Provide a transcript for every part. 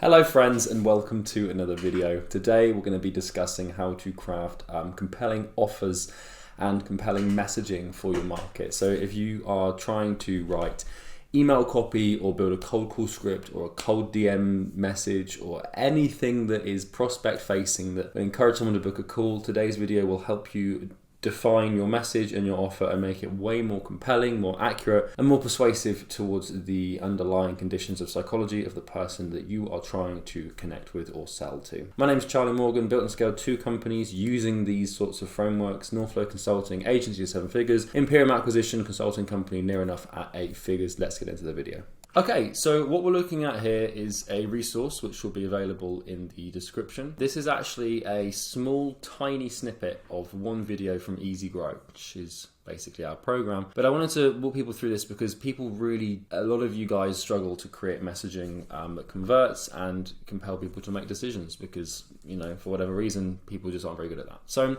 Hello friends and welcome to another video. Today we're going to be discussing how to craft compelling offers and compelling messaging for your market. So if you are trying to write email copy or build a cold call script or a cold DM message or anything that is prospect facing that will encourage someone to book a call, today's video will help you define your message and your offer and make it way more compelling, more accurate, and more persuasive towards the underlying conditions of psychology of the person that you are trying to connect with or sell to. My name is Charlie Morgan, built and scaled 2 companies using these sorts of frameworks: NorthFlow Consulting, agency of 7 figures, Imperium Acquisition, consulting company near enough at 8 figures. Let's get into the video. Okay, so what we're looking at here is a resource which will be available in the description. This is actually a small, tiny snippet of one video from Easy Grow, which is basically our program. But I wanted to walk people through this because a lot of you guys struggle to create messaging that converts and compel people to make decisions because, for whatever reason, people just aren't very good at that. So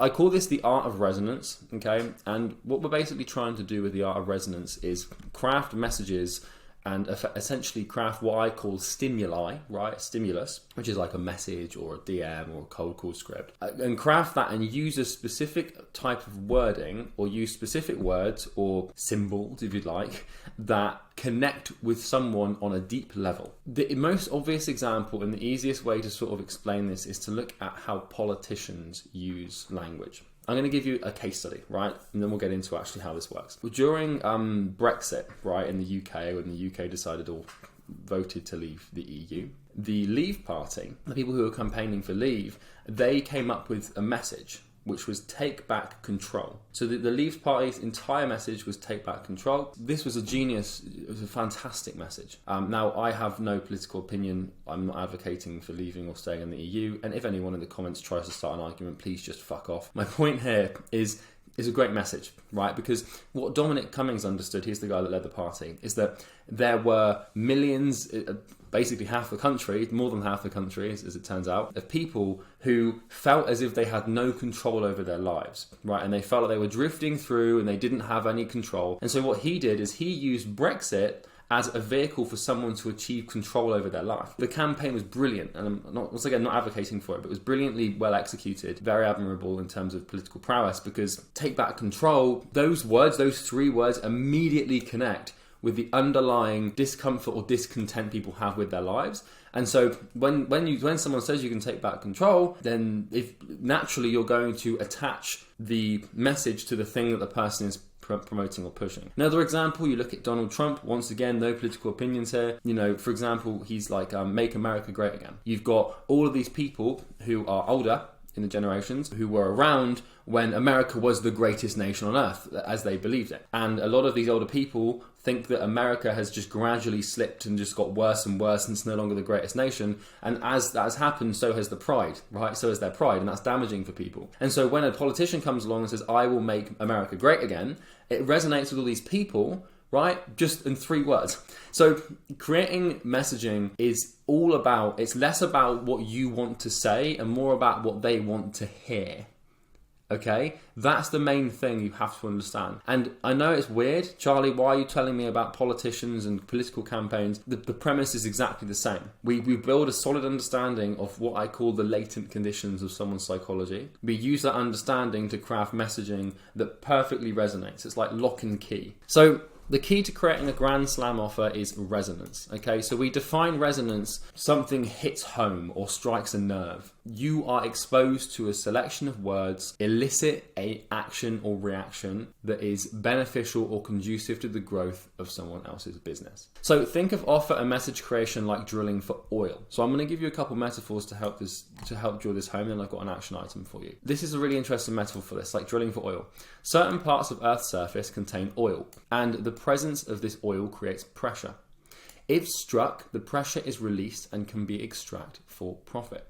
I call this the art of resonance, okay? And what we're basically trying to do with the art of resonance is craft messages and essentially craft what I call stimuli, right? Stimulus, which is like a message or a DM or a cold call script. And craft that and use a specific type of wording or use specific words or symbols, if you'd like, that connect with someone on a deep level. The most obvious example and the easiest way to sort of explain this is to look at how politicians use language. I'm going to give you a case study, right? And then we'll get into actually how this works. During Brexit, right, in the UK, when the UK decided or voted to leave the EU, the Leave Party, the people who were campaigning for Leave, they came up with a message which was take back control. So the Leave Party's entire message was take back control. This was it was a fantastic message. Now, I have no political opinion. I'm not advocating for leaving or staying in the EU. And if anyone in the comments tries to start an argument, please just fuck off. My point here is a great message, right? Because what Dominic Cummings understood, he's the guy that led the party, is that there were millions, basically half the country, more than half the country, as it turns out, of people who felt as if they had no control over their lives, right? And they felt like they were drifting through and they didn't have any control. And so what he did is he used Brexit as a vehicle for someone to achieve control over their life. The campaign was brilliant, and I'm not advocating for it, but it was brilliantly well executed, very admirable in terms of political prowess, because take back control, those 3 words immediately connect with the underlying discomfort or discontent people have with their lives. And so when someone says you can take back control, then naturally you're going to attach the message to the thing that the person is promoting or pushing. Another example, you look at Donald Trump, once again, no political opinions here. For example, he's like, make America great again. You've got all of these people who are older in the generations who were around when America was the greatest nation on earth, as they believed it. And a lot of these older people think that America has just gradually slipped and just got worse and worse and it's no longer the greatest nation. And as that has happened, so has the pride, right? So has their pride, and that's damaging for people. And so when a politician comes along and says, I will make America great again, it resonates with all these people, right? Just in 3 words. So creating messaging is it's less about what you want to say and more about what they want to hear. Okay, that's the main thing you have to understand. And I know it's weird, Charlie, why are you telling me about politicians and political campaigns? The premise is exactly the same. We build a solid understanding of what I call the latent conditions of someone's psychology. We use that understanding to craft messaging that perfectly resonates. It's like lock and key. So the key to creating a grand slam offer is resonance. Okay, so we define resonance, something hits home or strikes a nerve. You are exposed to a selection of words, elicit an action or reaction that is beneficial or conducive to the growth of someone else's business. So think of offer and message creation like drilling for oil. So I'm going to give you a couple metaphors to help drill this home, and I've got an action item for you. This is a really interesting metaphor for this, like drilling for oil. Certain parts of Earth's surface contain oil, and the presence of this oil creates pressure. If struck, the pressure is released and can be extracted for profit.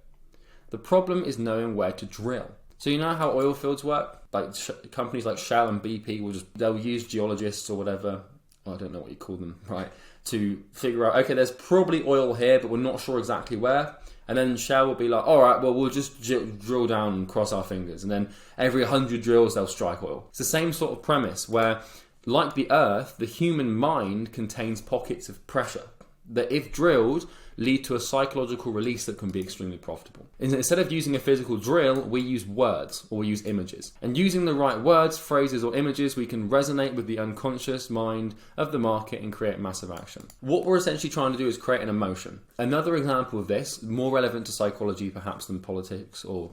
The problem is knowing where to drill. So you know how oil fields work? Like companies like Shell and BP they'll use geologists or whatever, I don't know what you call them, right, to figure out, okay, there's probably oil here, but we're not sure exactly where. And then Shell will be like, all right, well, we'll just drill down and cross our fingers. And then every 100 drills, they'll strike oil. It's the same sort of premise where, like the Earth, the human mind contains pockets of pressure that if drilled, lead to a psychological release that can be extremely profitable. Instead of using a physical drill, we use words or we use images. And using the right words, phrases, or images, we can resonate with the unconscious mind of the market and create massive action. What we're essentially trying to do is create an emotion. Another example of this, more relevant to psychology perhaps than politics or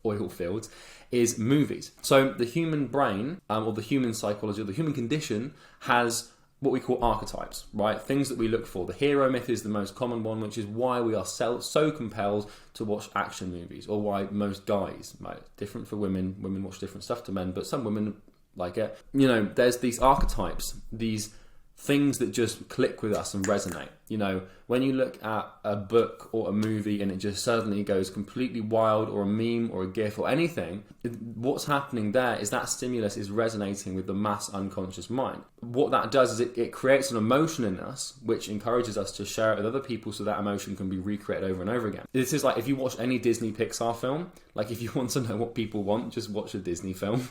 oil fields, is movies. So the human brain, or the human psychology, or the human condition has what we call archetypes, right? Things that we look for. The hero myth is the most common one, which is why we are so compelled to watch action movies, or why most guys, right? Different for women. Women watch different stuff to men, but some women like it. You know, there's these archetypes, these things that just click with us and resonate. You know, when you look at a book or a movie and it just suddenly goes completely wild, or a meme or a gif or anything, what's happening there is that stimulus is resonating with the mass unconscious mind. What that does is it creates an emotion in us, which encourages us to share it with other people so that emotion can be recreated over and over again. This is like if you watch any Disney Pixar film, like if you want to know what people want, just watch a Disney film.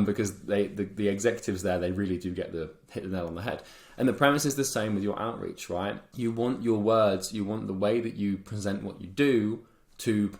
Because the executives there, they really do hit the nail on the head. And the premise is the same with your outreach, right? You want your words, you want the way that you present what you do to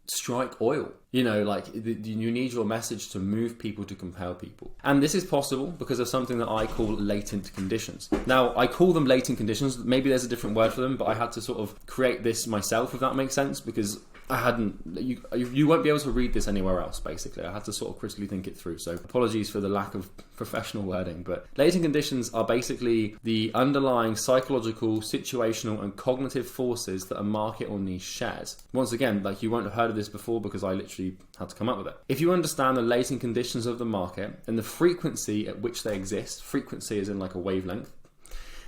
strike oil. You know, like you need your message to move people, to compel people. And this is possible because of something that I call latent conditions. Now, I call them latent conditions. Maybe there's a different word for them, but I had to sort of create this myself, if that makes sense, because I hadn't, you won't be able to read this anywhere else, basically. I had to sort of critically think it through. So apologies for the lack of professional wording, but latent conditions are basically the underlying psychological, situational, and cognitive forces that a market or niche shares. Once again, like, you won't have heard of this before because I literally had to come up with it. If you understand the latent conditions of the market and the frequency at which they exist, frequency is in like a wavelength,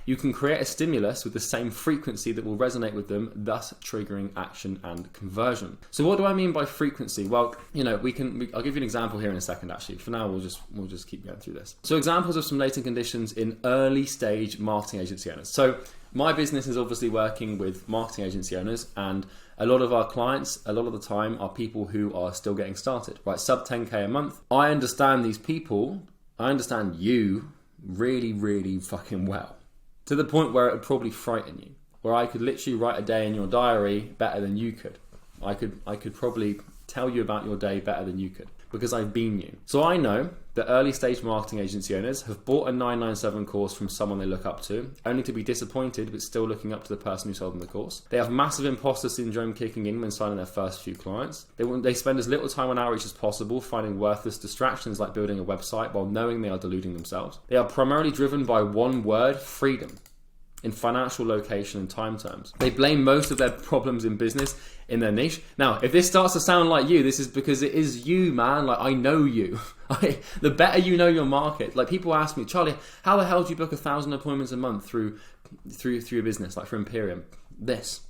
you can create a stimulus with the same frequency that will resonate with them, thus triggering action and conversion. So what do I mean by frequency? Well, you know, I'll give you an example here in a second, actually. For now, we'll just keep going through this. So examples of some latent conditions in early stage marketing agency owners. So my business is obviously working with marketing agency owners, and a lot of our clients, a lot of the time, are people who are still getting started, right? Sub 10K a month. I understand these people, I understand you really, really fucking well. To the point where it would probably frighten you. Where I could literally write a day in your diary better than you could. I could probably tell you about your day better than you could, because I've been you. So I know that early stage marketing agency owners have bought a 997 course from someone they look up to, only to be disappointed but still looking up to the person who sold them the course. They have massive imposter syndrome kicking in when signing their first few clients. They spend as little time on outreach as possible, finding worthless distractions like building a website while knowing they are deluding themselves. They are primarily driven by one word: freedom. In financial, location, and time terms. They blame most of their problems in business in their niche. Now, if this starts to sound like you, this is because it is you, man. Like, I know you. The better you know your market. Like, people ask me, Charlie, how the hell do you book 1,000 appointments a month through your business, like for Imperium? This.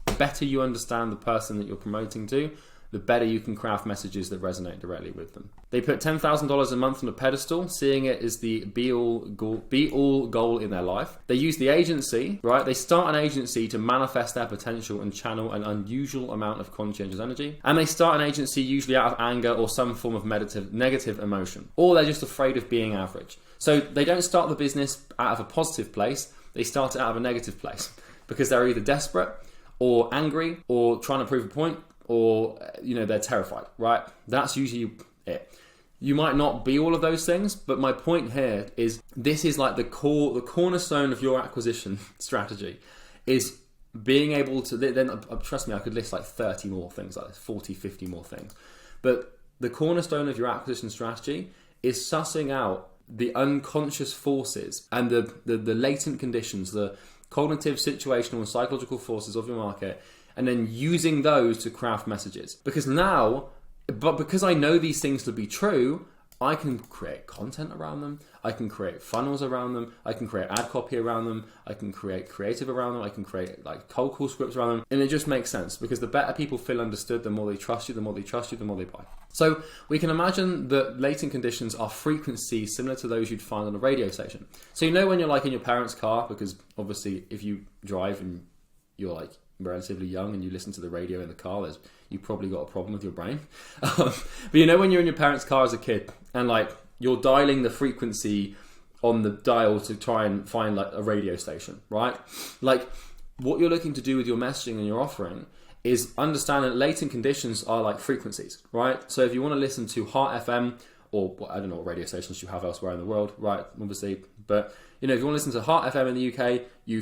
The better you understand the person that you're promoting to, the better you can craft messages that resonate directly with them. They put $10,000 a month on a pedestal, seeing it as the be-all goal in their life. They use the agency, right? They start an agency to manifest their potential and channel an unusual amount of conscientious energy. And they start an agency usually out of anger or some form of negative emotion. Or they're just afraid of being average. So they don't start the business out of a positive place, they start it out of a negative place. Because they're either desperate or angry or trying to prove a point, or, you know, they're terrified, right? That's usually it. You might not be all of those things, but my point here is this is like the cornerstone of your acquisition strategy is being able to, then trust me, I could list like 30 more things like this, 40, 50 more things. But the cornerstone of your acquisition strategy is sussing out the unconscious forces and the latent conditions, the cognitive, situational, and psychological forces of your market, and then using those to craft messages. Because I know these things to be true, I can create content around them, I can create funnels around them, I can create ad copy around them, I can create creative around them, I can create like cold call scripts around them, and it just makes sense because the better people feel understood, the more they trust you, the more they trust you, the more they buy. So we can imagine that latent conditions are frequencies similar to those you'd find on a radio station. So you know when you're like in your parents' car, because obviously if you drive and you're like relatively young and you listen to the radio in the car, you've probably got a problem with your brain. But you know when you're in your parents' car as a kid and like you're dialing the frequency on the dial to try and find like a radio station, right? Like what you're looking to do with your messaging and your offering is understand that latent conditions are like frequencies, right? So if you want to listen to Heart FM, or I don't know what radio stations you have elsewhere in the world, right? Obviously, but if you want to listen to Heart FM in the UK, you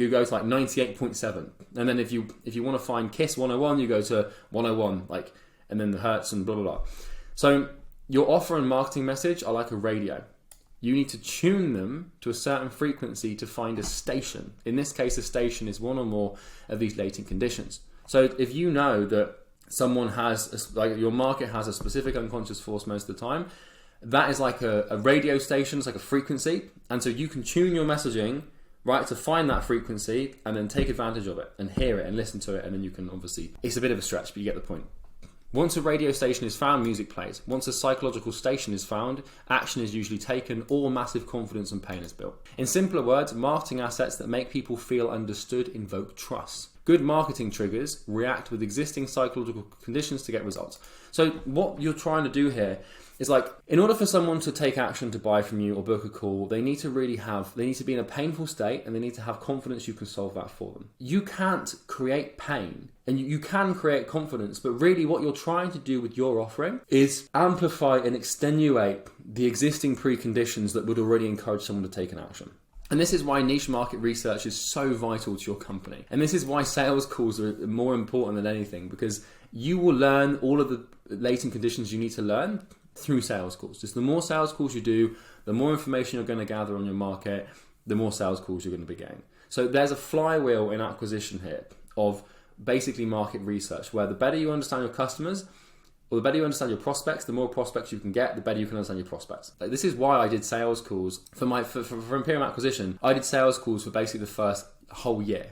go to like 98.7, and then if you want to find Kiss 101, you go to 101, like, and then the Hertz and blah blah blah. So your offer and marketing message are like a radio. You need to tune them to a certain frequency to find a station. In this case, a station is one or more of these latent conditions. So if you know that someone has, like your market has a specific unconscious force most of the time, that is like a radio station, it's like a frequency. And so you can tune your messaging, right, to find that frequency and then take advantage of it and hear it and listen to it. And then you can obviously, it's a bit of a stretch, but you get the point. Once a radio station is found, music plays. Once a psychological station is found, action is usually taken or massive confidence and pain is built. In simpler words, marketing assets that make people feel understood invoke trust. Good marketing triggers react with existing psychological conditions to get results. So what you're trying to do here is, like, in order for someone to take action to buy from you or book a call, they need to be in a painful state and they need to have confidence you can solve that for them. You can't create pain and you can create confidence, but really what you're trying to do with your offering is amplify and extenuate the existing preconditions that would already encourage someone to take an action. And this is why niche market research is so vital to your company. And this is why sales calls are more important than anything, because you will learn all of the latent conditions you need to learn through sales calls. Just the more sales calls you do, the more information you're going to gather on your market, the more sales calls you're going to be getting. So there's a flywheel in acquisition here of basically market research, where the better you understand your customers, or the better you understand your prospects, the more prospects you can get, the better you can understand your prospects. Like, this is why I did sales calls for Imperium Acquisition. I did sales calls for basically the first whole year.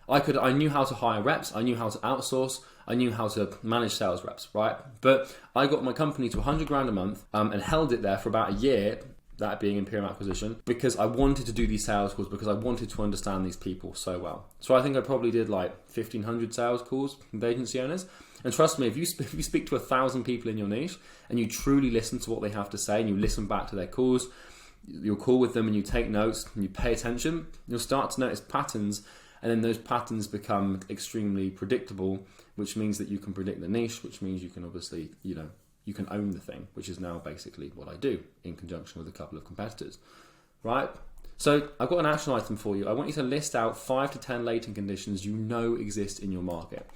I knew how to hire reps, I knew how to outsource, I knew how to manage sales reps, right? But I got my company to 100 grand a month and held it there for about a year, that being Imperium Acquisition, because I wanted to do these sales calls, because I wanted to understand these people so well. So I think I probably did like 1,500 sales calls with agency owners. And trust me, if you speak to 1,000 people in your niche and you truly listen to what they have to say and you listen back to their calls, you'll call with them and you take notes and you pay attention, you'll start to notice patterns, and then those patterns become extremely predictable, which means that you can predict the niche, which means you can obviously, you can own the thing, which is now basically what I do in conjunction with a couple of competitors, right? So I've got an action item for you. I want you to list out 5 to 10 latent conditions you know exist in your market.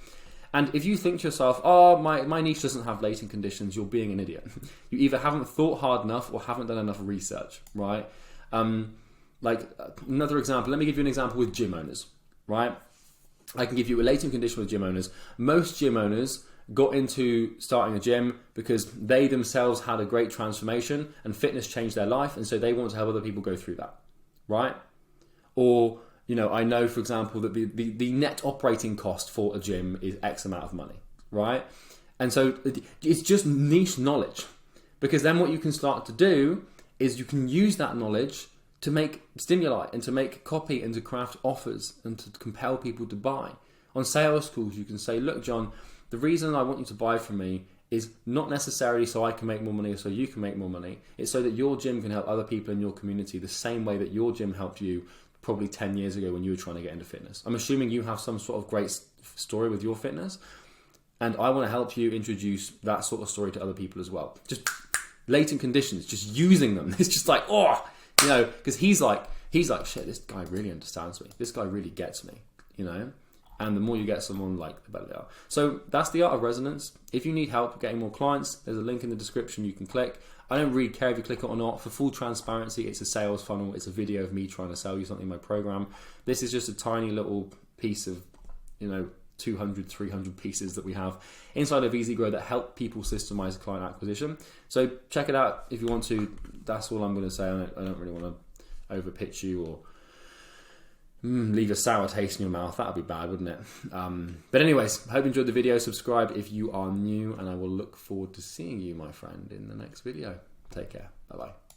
And if you think to yourself, oh, my niche doesn't have latent conditions, you're being an idiot. You either haven't thought hard enough or haven't done enough research, right? Like another example, let me give you an example with gym owners, right? I can give you a latent condition with gym owners. Most gym owners got into starting a gym because they themselves had a great transformation and fitness changed their life, and so they want to help other people go through that, right? Or, I know, for example, that the net operating cost for a gym is X amount of money, right? And so it's just niche knowledge, because then what you can start to do is you can use that knowledge to make stimuli and to make copy and to craft offers and to compel people to buy. On sales calls, you can say, look, John, the reason I want you to buy from me is not necessarily so I can make more money or so you can make more money. It's so that your gym can help other people in your community the same way that your gym helped you probably 10 years ago when you were trying to get into fitness. I'm assuming you have some sort of great story with your fitness, and I want to help you introduce that sort of story to other people as well. Just latent conditions, just using them. It's just like, because he's like, shit, this guy really understands me. This guy really gets me, And the more you get someone like, the better they are. So that's the art of resonance. If you need help getting more clients, there's a link in the description you can click. I don't really care if you click it or not. For full transparency, it's a sales funnel. It's a video of me trying to sell you something in my program. This is just a tiny little piece of, 200, 300 pieces that we have inside of EasyGrow that help people systemize client acquisition. So check it out if you want to. That's all I'm going to say. I don't really want to overpitch you or leave a sour taste in your mouth. That would be bad, wouldn't it? But anyways, I hope you enjoyed the video. Subscribe if you are new, and I will look forward to seeing you, my friend, in the next video. Take care. Bye-bye.